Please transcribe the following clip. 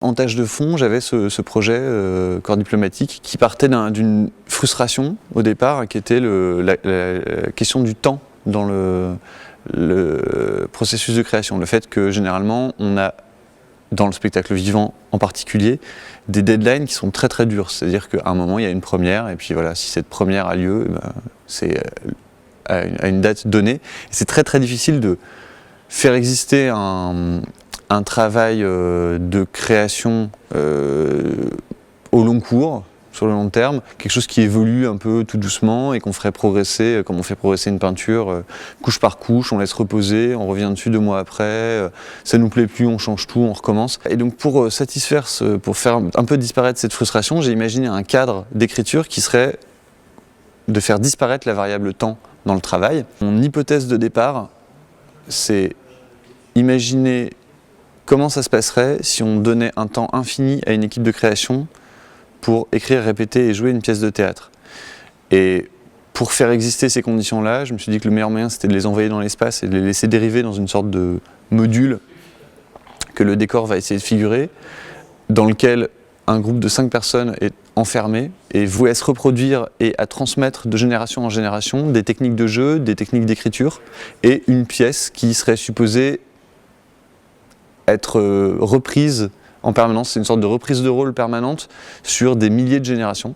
En tâche de fond, j'avais ce projet corps diplomatique qui partait d'une frustration au départ, qui était la question du temps dans le processus de création. Le fait que généralement on a, dans le spectacle vivant en particulier, des deadlines qui sont très très durs. C'est-à-dire qu'à un moment il y a une première et puis voilà, si cette première a lieu, c'est à une date donnée. Et c'est très très difficile de faire exister un travail de création au long cours, sur le long terme, quelque chose qui évolue un peu tout doucement et qu'on ferait progresser, comme on fait progresser une peinture, couche par couche, on laisse reposer, on revient dessus 2 mois après, ça nous plaît plus, on change tout, on recommence. Et donc pour pour faire un peu disparaître cette frustration, j'ai imaginé un cadre d'écriture qui serait de faire disparaître la variable temps dans le travail. Mon hypothèse de départ, c'est imaginer comment ça se passerait si on donnait un temps infini à une équipe de création pour écrire, répéter et jouer une pièce de théâtre. Et pour faire exister ces conditions-là, je me suis dit que le meilleur moyen c'était de les envoyer dans l'espace et de les laisser dériver dans une sorte de module que le décor va essayer de figurer, dans lequel un groupe de 5 personnes est enfermé et voué à se reproduire et à transmettre de génération en génération des techniques de jeu, des techniques d'écriture et une pièce qui serait supposée être reprise en permanence. C'est une sorte de reprise de rôle permanente sur des milliers de générations.